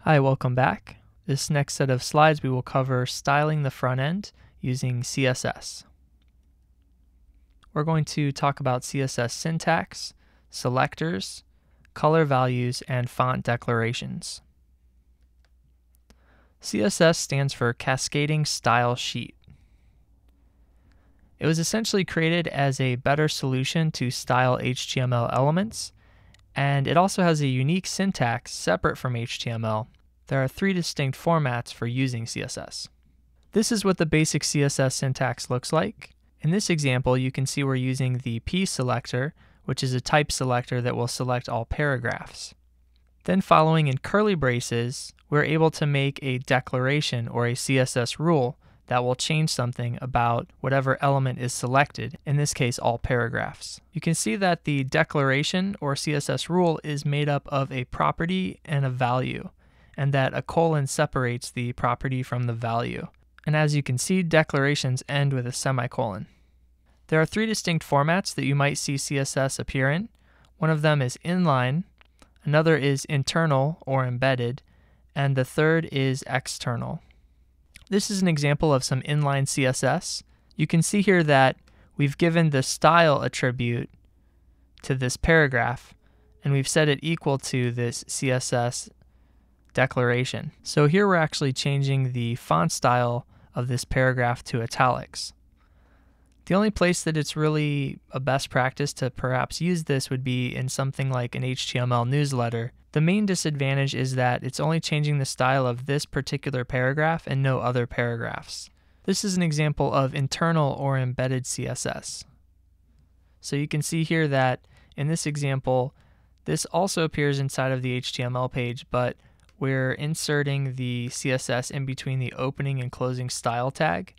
Hi, welcome back. This next set of slides we will cover styling the front end using CSS. We're going to talk about CSS syntax, selectors, color values, and font declarations. CSS stands for Cascading Style Sheet. It was essentially created as a better solution to style HTML elements, and it also has a unique syntax separate from HTML. There are three distinct formats for using CSS. This is what the basic CSS syntax looks like. In this example, you can see we're using the P selector, which is a type selector that will select all paragraphs. Then following in curly braces, we're able to make a declaration or a CSS rule that will change something about whatever element is selected, in this case all paragraphs. You can see that the declaration or CSS rule is made up of a property and a value, and that a colon separates the property from the value. And as you can see, declarations end with a semicolon. There are three distinct formats that you might see CSS appear in. One of them is inline, another is internal or embedded, and the third is external. This is an example of some inline CSS. You can see here that we've given the style attribute to this paragraph, and we've set it equal to this CSS declaration. So here we're actually changing the font style of this paragraph to italics. The only place that it's really a best practice to perhaps use this would be in something like an HTML newsletter. The main disadvantage is that it's only changing the style of this particular paragraph and no other paragraphs. This is an example of internal or embedded CSS. So you can see here that in this example, this also appears inside of the HTML page, but we're inserting the CSS in between the opening and closing style tag.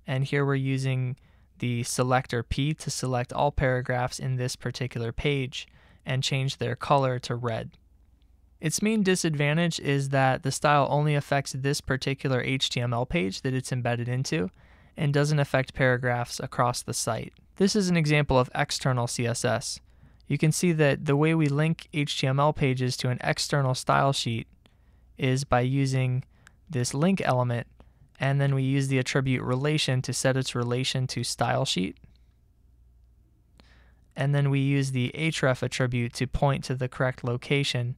And here we're using the selector P to select all paragraphs in this particular page and change their color to red. Its main disadvantage is that the style only affects this particular HTML page that it's embedded into and doesn't affect paragraphs across the site. This is an example of external CSS. You can see that the way we link HTML pages to an external style sheet is by using this link element, and then we use the attribute relation to set its relation to style sheet. And then we use the href attribute to point to the correct location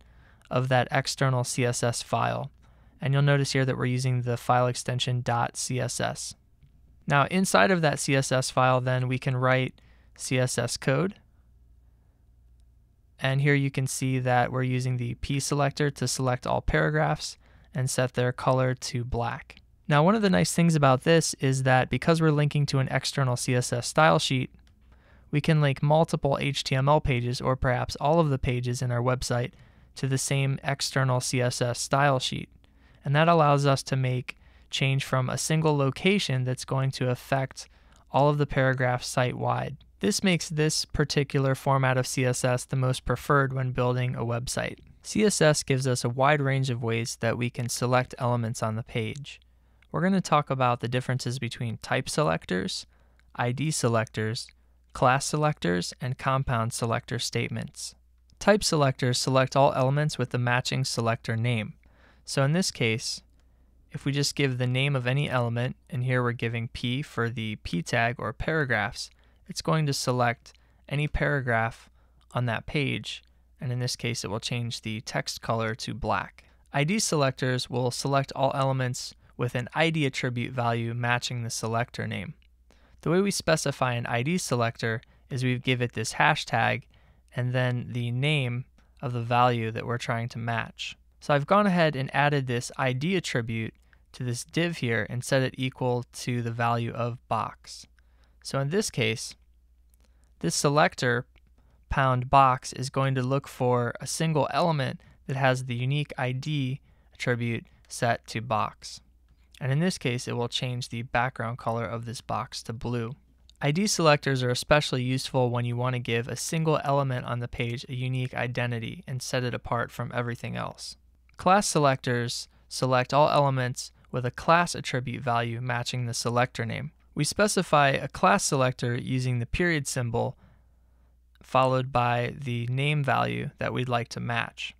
of that external CSS file. And you'll notice here that we're using the file extension .css. Now inside of that CSS file then we can write CSS code. And here you can see that we're using the P selector to select all paragraphs and set their color to black. Now one of the nice things about this is that because we're linking to an external CSS style sheet, we can link multiple HTML pages or perhaps all of the pages in our website to the same external CSS style sheet. And that allows us to make change from a single location that's going to affect all of the paragraphs site-wide. This makes this particular format of CSS the most preferred when building a website. CSS gives us a wide range of ways that we can select elements on the page. We're going to talk about the differences between type selectors, ID selectors, class selectors, and compound selector statements. Type selectors select all elements with the matching selector name. So in this case, if we just give the name of any element, and here we're giving P for the P tag or paragraphs, it's going to select any paragraph on that page, and in this case it will change the text color to black. ID selectors will select all elements with an ID attribute value matching the selector name. The way we specify an ID selector is we give it this hashtag and then the name of the value that we're trying to match. So I've gone ahead and added this ID attribute to this div here and set it equal to the value of box. So in this case, this selector #box is going to look for a single element that has the unique ID attribute set to box. And in this case, it will change the background color of this box to blue. ID selectors are especially useful when you want to give a single element on the page a unique identity and set it apart from everything else. Class selectors select all elements with a class attribute value matching the selector name. We specify a class selector using the period symbol followed by the name value that we'd like to match.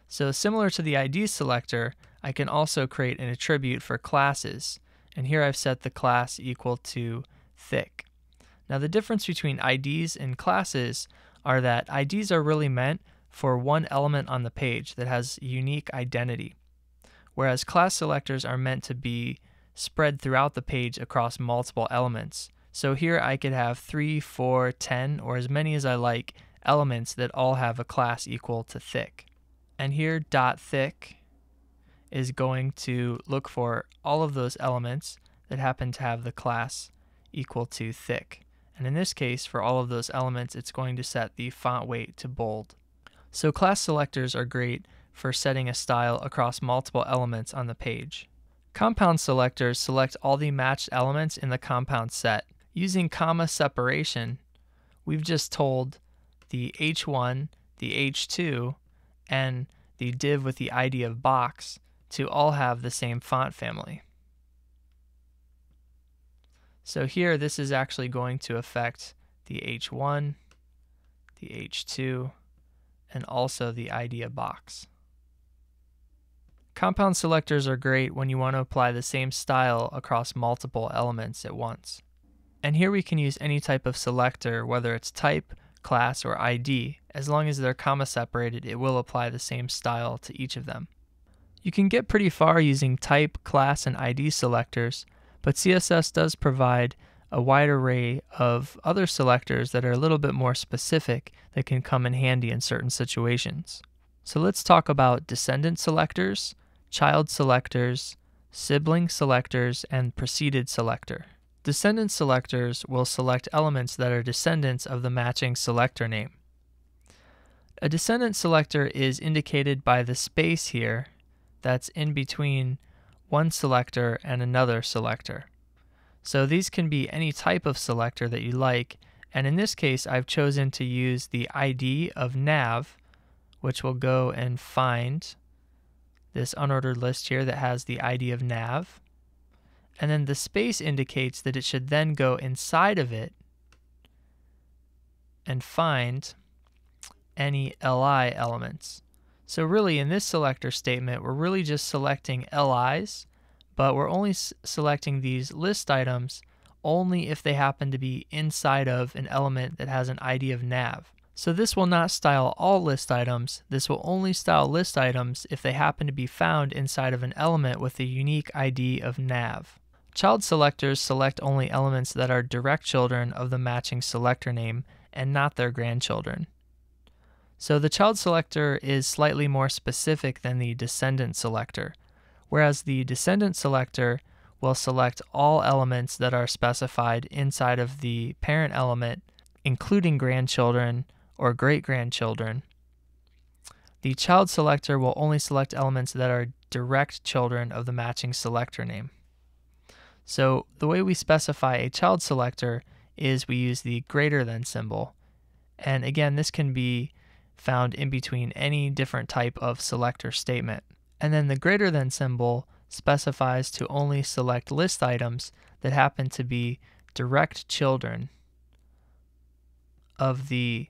So similar to the ID selector, I can also create an attribute for classes. And here I've set the class equal to thick. Now the difference between IDs and classes are that IDs are really meant for one element on the page that has unique identity, whereas class selectors are meant to be spread throughout the page across multiple elements. So here I could have 3, 4, 10, or as many as I like elements that all have a class equal to thick. And here .thick is going to look for all of those elements that happen to have the class equal to thick. And in this case, for all of those elements, it's going to set the font weight to bold. So class selectors are great for setting a style across multiple elements on the page. Compound selectors select all the matched elements in the compound set. Using comma separation, we've just told the H1, the H2, and the div with the ID of box to all have the same font family. So here, this is actually going to affect the H1, the H2, and also the ID of box. Compound selectors are great when you want to apply the same style across multiple elements at once. And here we can use any type of selector, whether it's type, class, or ID. As long as they're comma separated, it will apply the same style to each of them. You can get pretty far using type, class, and ID selectors, but CSS does provide a wide array of other selectors that are a little bit more specific that can come in handy in certain situations. So let's talk about descendant selectors, child selectors, sibling selectors, and preceded selector. Descendant selectors will select elements that are descendants of the matching selector name. A descendant selector is indicated by the space here that's in between one selector and another selector. So these can be any type of selector that you like, and in this case I've chosen to use the ID of nav, which will go and find this unordered list here that has the ID of nav. And then the space indicates that it should then go inside of it and find any LI elements. So really in this selector statement, we're really just selecting LIs, but we're only selecting these list items only if they happen to be inside of an element that has an ID of nav. So this will not style all list items. This will only style list items if they happen to be found inside of an element with a unique ID of nav. Child selectors select only elements that are direct children of the matching selector name and not their grandchildren. So the child selector is slightly more specific than the descendant selector, whereas the descendant selector will select all elements that are specified inside of the parent element, including grandchildren or great-grandchildren. The child selector will only select elements that are direct children of the matching selector name. So the way we specify a child selector is we use the greater than symbol. And again, this can be found in between any different type of selector statement. And then the greater than symbol specifies to only select list items that happen to be direct children of the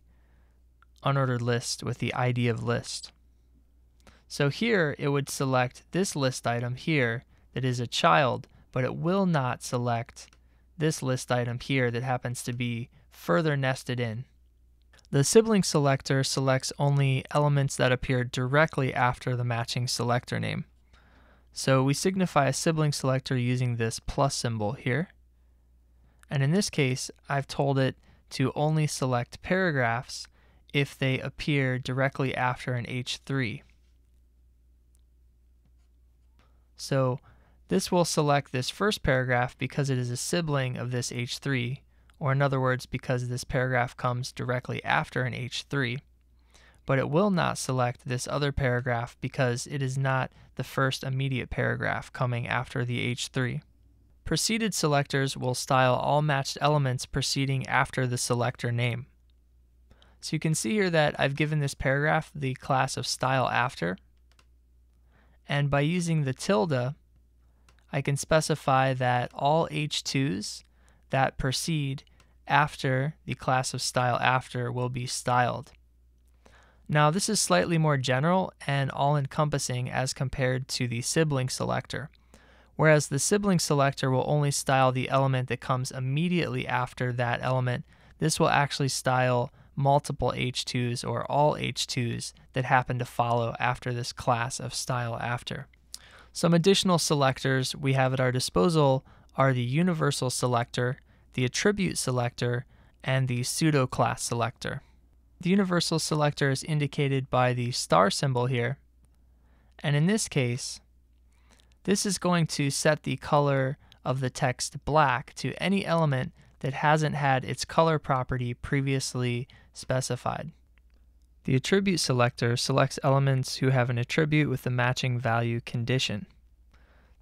unordered list with the ID of list. So here it would select this list item here that is a child, but it will not select this list item here that happens to be further nested in. The sibling selector selects only elements that appear directly after the matching selector name. So we signify a sibling selector using this plus symbol here. And in this case, I've told it to only select paragraphs if they appear directly after an H3. So this will select this first paragraph because it is a sibling of this H3, or in other words, because this paragraph comes directly after an H3. But it will not select this other paragraph because it is not the first immediate paragraph coming after the H3. Preceded selectors will style all matched elements preceding after the selector name. So you can see here that I've given this paragraph the class of style after, and by using the tilde, I can specify that all H2s that proceed after the class of style after will be styled. Now this is slightly more general and all-encompassing as compared to the sibling selector, whereas the sibling selector will only style the element that comes immediately after that element. This will actually style multiple H2s or all H2s that happen to follow after this class of style after. Some additional selectors we have at our disposal are the universal selector, the attribute selector, and the pseudo class selector. The universal selector is indicated by the star symbol here, and in this case, this is going to set the color of the text black to any element that hasn't had its color property previously specified. The attribute selector selects elements who have an attribute with the matching value condition.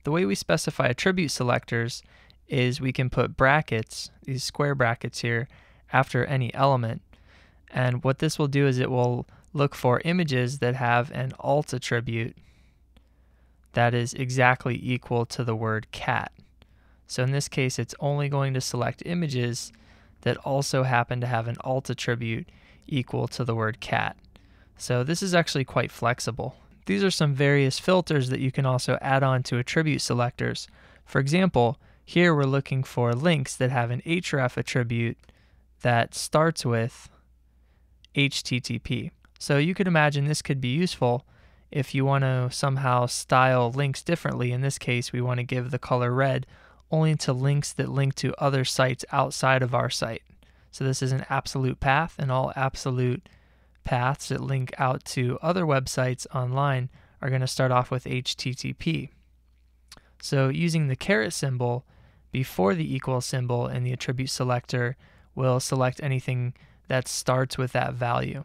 The way we specify attribute selectors is we can put brackets, these square brackets here, after any element. And what this will do is it will look for images that have an alt attribute that is exactly equal to the word cat. So in this case, it's only going to select images that also happen to have an alt attribute equal to the word cat. So this is actually quite flexible. These are some various filters that you can also add on to attribute selectors. For example, here we're looking for links that have an href attribute that starts with HTTP. So you could imagine this could be useful if you want to somehow style links differently. In this case, we want to give the color red only to links that link to other sites outside of our site. So this is an absolute path, and all absolute paths that link out to other websites online are going to start off with HTTP. So using the caret symbol before the equal symbol in the attribute selector will select anything that starts with that value.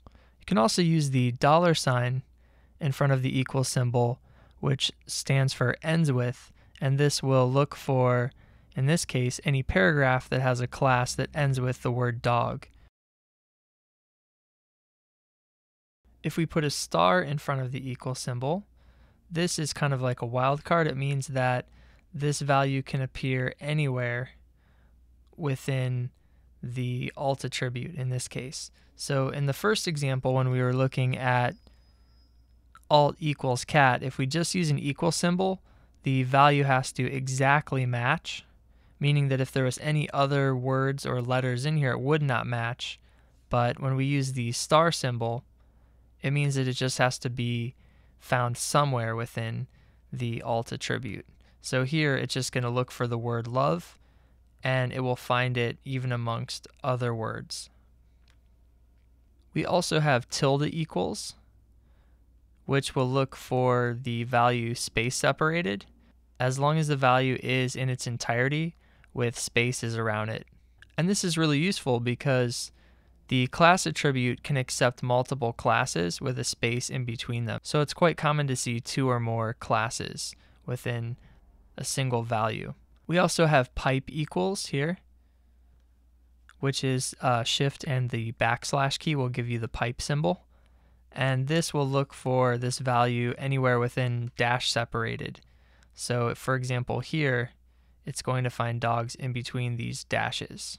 You can also use the $sign in front of the equal symbol, which stands for ends with, and this will look for, in this case, any paragraph that has a class that ends with the word dog. If we put a star in front of the equal symbol, this is kind of like a wildcard. It means that this value can appear anywhere within the alt attribute in this case. So in the first example, when we were looking at alt equals cat, if we just use an equal symbol, the value has to exactly match, meaning that if there was any other words or letters in here, it would not match. But when we use the star symbol, it means that it just has to be found somewhere within the alt attribute. So here it's just going to look for the word love, and it will find it even amongst other words. We also have tilde equals, which will look for the value space separated, as long as the value is in its entirety with spaces around it. And this is really useful because the class attribute can accept multiple classes with a space in between them. So it's quite common to see two or more classes within a single value. We also have pipe equals here, which is shift and the backslash key will give you the pipe symbol. And this will look for this value anywhere within dash separated. So for example here, it's going to find dogs in between these dashes.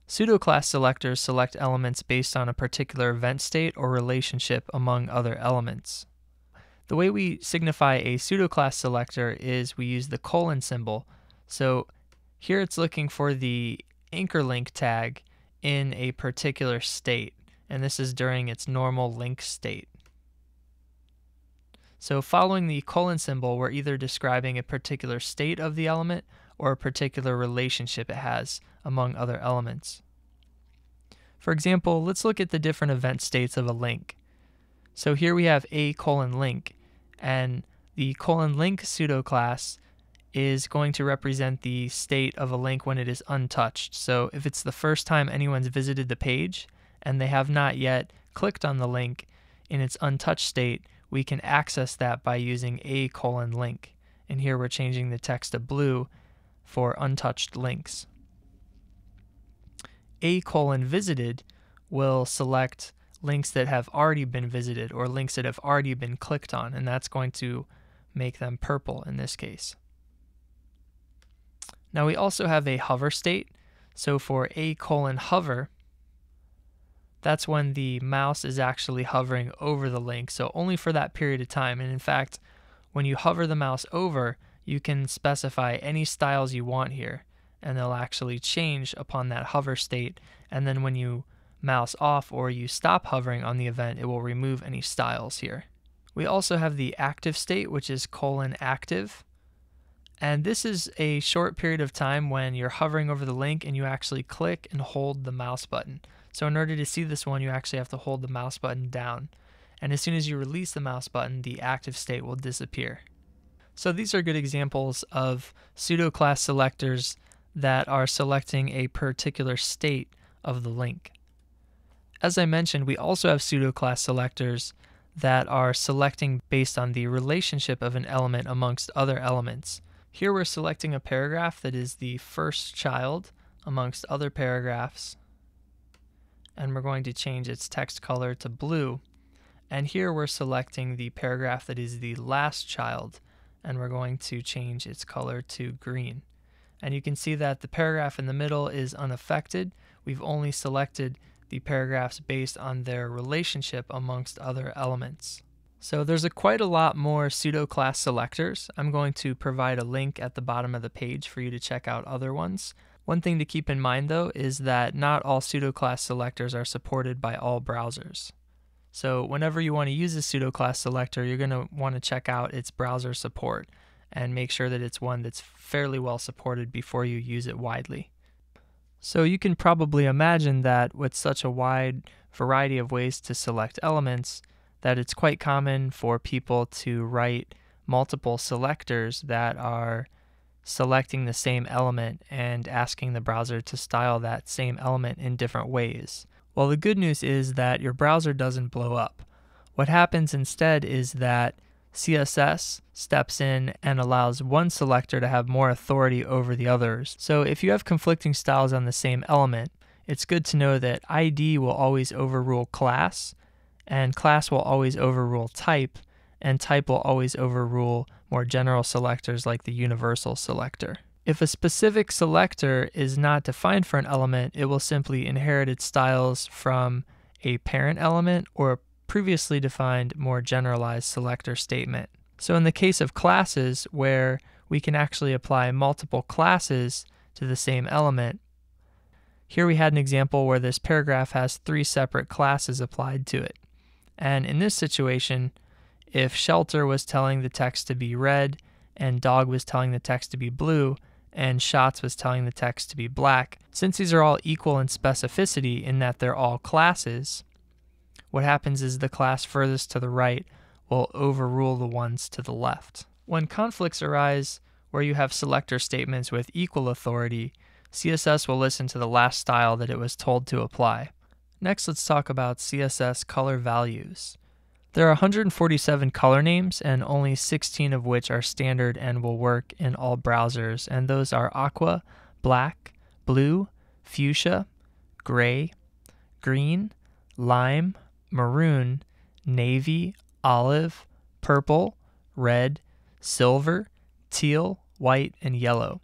Pseudoclass selectors select elements based on a particular event state or relationship among other elements. The way we signify a pseudoclass selector is we use the colon symbol. So here it's looking for the anchor link tag in a particular state, and this is during its normal link state. So following the colon symbol, we're either describing a particular state of the element or a particular relationship it has among other elements. For example, let's look at the different event states of a link. So here we have a:link, and the :link pseudoclass is going to represent the state of a link when it is untouched. So if it's the first time anyone's visited the page and they have not yet clicked on the link in its untouched state, we can access that by using a:link. And here we're changing the text to blue for untouched links. A:visited will select links that have already been visited or links that have already been clicked on, and that's going to make them purple in this case. Now we also have a hover state. So for a:hover, that's when the mouse is actually hovering over the link, so only for that period of time. And in fact, when you hover the mouse over, you can specify any styles you want here, and they'll actually change upon that hover state. And then when you mouse off or you stop hovering on the event, it will remove any styles here. We also have the active state, which is :active. And this is a short period of time when you're hovering over the link and you actually click and hold the mouse button. So in order to see this one, you actually have to hold the mouse button down. And as soon as you release the mouse button, the active state will disappear. So these are good examples of pseudo-class selectors that are selecting a particular state of the link. As I mentioned, we also have pseudo-class selectors that are selecting based on the relationship of an element amongst other elements. Here we're selecting a paragraph that is the first child amongst other paragraphs, and we're going to change its text color to blue. And here we're selecting the paragraph that is the last child, and we're going to change its color to green. And you can see that the paragraph in the middle is unaffected. We've only selected the paragraphs based on their relationship amongst other elements. So there's quite a lot more pseudo-class selectors. I'm going to provide a link at the bottom of the page for you to check out other ones. One thing to keep in mind though is that not all pseudo-class selectors are supported by all browsers. So whenever you want to use a pseudo-class selector, you're going to want to check out its browser support and make sure that it's one that's fairly well supported before you use it widely. So you can probably imagine that with such a wide variety of ways to select elements, that it's quite common for people to write multiple selectors that are selecting the same element and asking the browser to style that same element in different ways. Well, the good news is that your browser doesn't blow up. What happens instead is that CSS steps in and allows one selector to have more authority over the others. So if you have conflicting styles on the same element, it's good to know that ID will always overrule class, and class will always overrule type, and type will always overrule more general selectors like the universal selector. If a specific selector is not defined for an element, it will simply inherit its styles from a parent element or a previously defined more generalized selector statement. So in the case of classes, where we can actually apply multiple classes to the same element, here we had an example where this paragraph has 3 separate classes applied to it. And in this situation, if shelter was telling the text to be red, and dog was telling the text to be blue, and shots was telling the text to be black, since these are all equal in specificity in that they're all classes, what happens is the class furthest to the right will overrule the ones to the left. When conflicts arise where you have selector statements with equal authority, CSS will listen to the last style that it was told to apply. Next, let's talk about CSS color values. There are 147 color names, and only 16 of which are standard and will work in all browsers, and those are aqua, black, blue, fuchsia, gray, green, lime, maroon, navy, olive, purple, red, silver, teal, white, and yellow.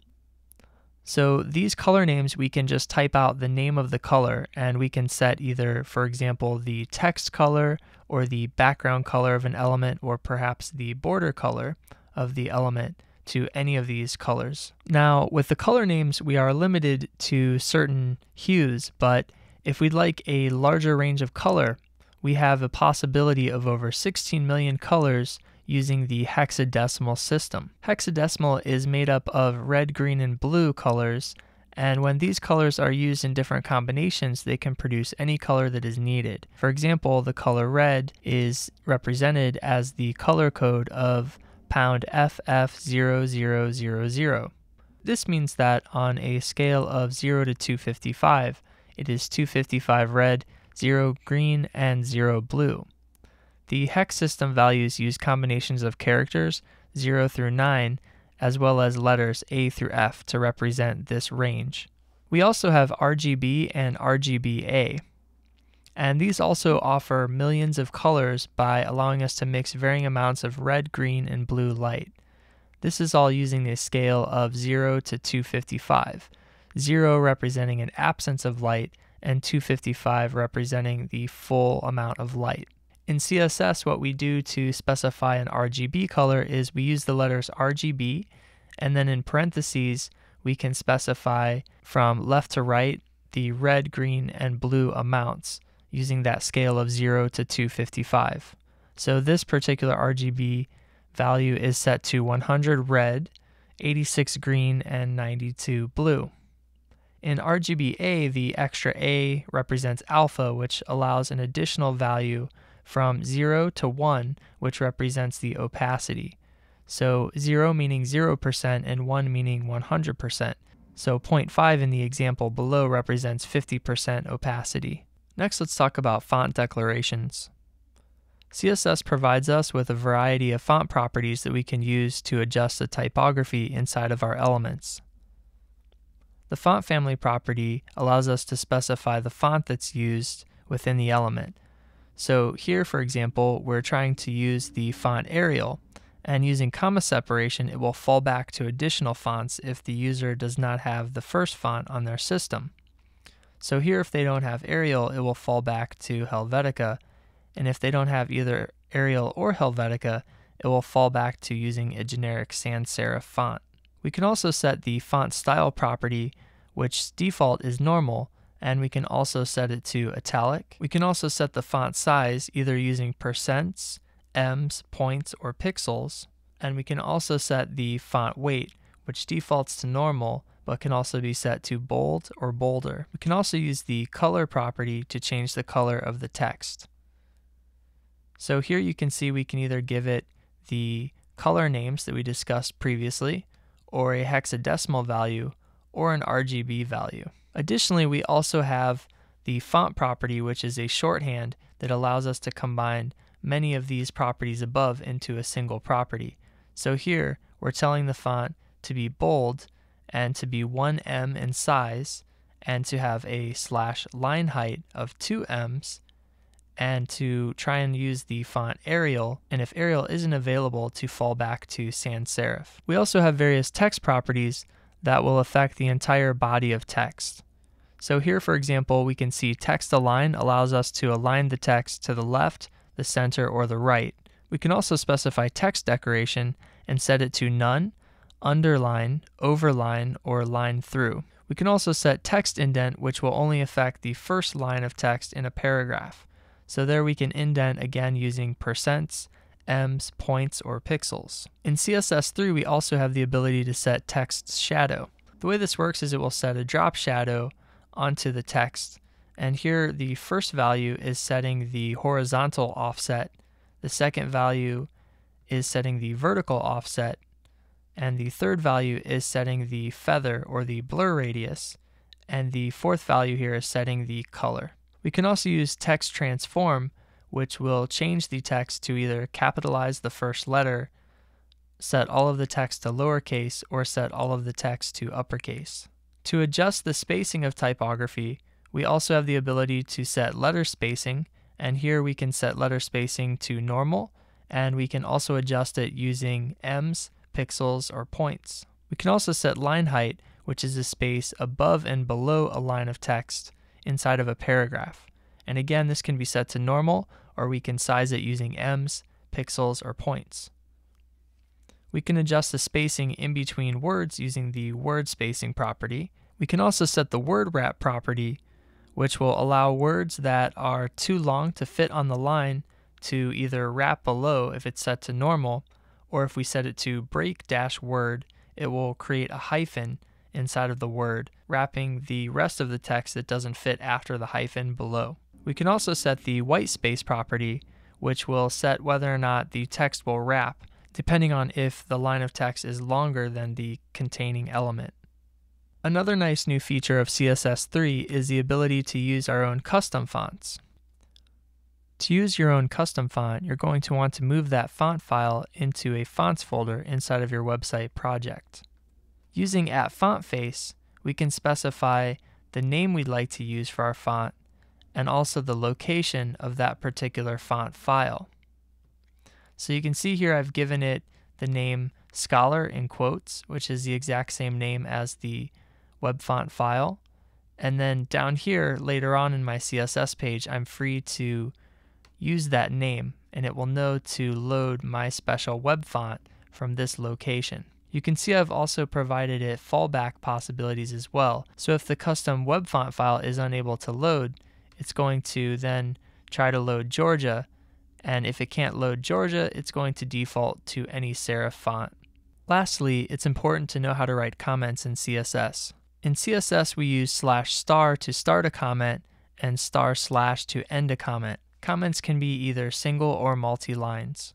So these color names, we can just type out the name of the color, and we can set either, for example, the text color or the background color of an element, or perhaps the border color of the element to any of these colors. Now, with the color names, we are limited to certain hues, but if we'd like a larger range of color, we have a possibility of over 16 million colors using the hexadecimal system. Hexadecimal is made up of red, green, and blue colors, and when these colors are used in different combinations, they can produce any color that is needed. For example, the color red is represented as the color code of pound FF0000. This means that on a scale of 0 to 255, it is 255 red, 0 green, and 0 blue. The hex system values use combinations of characters 0 through 9, as well as letters A through F to represent this range. We also have RGB and RGBA, and these also offer millions of colors by allowing us to mix varying amounts of red, green, and blue light. This is all using the scale of 0 to 255, 0 representing an absence of light, and 255 representing the full amount of light. In CSS, what we do to specify an RGB color is we use the letters RGB, and then in parentheses, we can specify from left to right the red, green, and blue amounts using that scale of 0 to 255. So this particular RGB value is set to 100 red, 86 green, and 92 blue. In RGBA, the extra A represents alpha, which allows an additional value from 0 to 1, which represents the opacity. So 0 meaning 0% and 1 meaning 100%. So 0.5 in the example below represents 50% opacity. Next, let's talk about font declarations. CSS provides us with a variety of font properties that we can use to adjust the typography inside of our elements. The font family property allows us to specify the font that's used within the element. So here, for example, we're trying to use the font Arial, and using comma separation, it will fall back to additional fonts if the user does not have the first font on their system. So here, if they don't have Arial, it will fall back to Helvetica, and if they don't have either Arial or Helvetica, it will fall back to using a generic sans serif font. We can also set the font style property, which default is normal, and we can also set it to italic. We can also set the font size either using percents, ems, points, or pixels, and we can also set the font weight, which defaults to normal, but can also be set to bold or bolder. We can also use the color property to change the color of the text. So here you can see we can either give it the color names that we discussed previously, or a hexadecimal value, or an RGB value. Additionally, we also have the font property, which is a shorthand that allows us to combine many of these properties above into a single property. So here, we're telling the font to be bold and to be 1 em in size, and to have a /line height of 2 ems, and to try and use the font Arial, and if Arial isn't available, to fall back to sans serif. We also have various text properties that will affect the entire body of text. So here, for example, we can see text align allows us to align the text to the left, the center, or the right. We can also specify text decoration and set it to none, underline, overline, or line through. We can also set text indent, which will only affect the first line of text in a paragraph. So there we can indent again using percents, ems, points, or pixels. In CSS3, we also have the ability to set text shadow. The way this works is it will set a drop shadow onto the text, and here the first value is setting the horizontal offset, the second value is setting the vertical offset, and the third value is setting the feather or the blur radius, and the fourth value here is setting the color. We can also use text transform, which will change the text to either capitalize the first letter, set all of the text to lowercase, or set all of the text to uppercase. To adjust the spacing of typography, we also have the ability to set letter spacing, and here we can set letter spacing to normal, and we can also adjust it using ems, pixels, or points. We can also set line height, which is the space above and below a line of text inside of a paragraph. And again, this can be set to normal, or we can size it using ems, pixels, or points. We can adjust the spacing in between words using the word spacing property. We can also set the word wrap property, which will allow words that are too long to fit on the line to either wrap below if it's set to normal, or if we set it to break dash word, it will create a hyphen inside of the word, wrapping the rest of the text that doesn't fit after the hyphen below. We can also set the white space property, which will set whether or not the text will wrap, depending on if the line of text is longer than the containing element. Another nice new feature of CSS3 is the ability to use our own custom fonts. To use your own custom font, you're going to want to move that font file into a fonts folder inside of your website project. Using @fontface, we can specify the name we'd like to use for our font and also the location of that particular font file. So you can see here I've given it the name Scholar in quotes, which is the exact same name as the web font file, And then down here, later on in my CSS page, I'm free to use that name, and it will know to load my special web font from this location. You can see I've also provided it fallback possibilities as well. So if the custom web font file is unable to load, it's going to then try to load Georgia, and if it can't load Georgia, it's going to default to any serif font. Lastly, it's important to know how to write comments in CSS. In CSS, we use /* to start a comment and // to end a comment. Comments can be either single or multi-lines.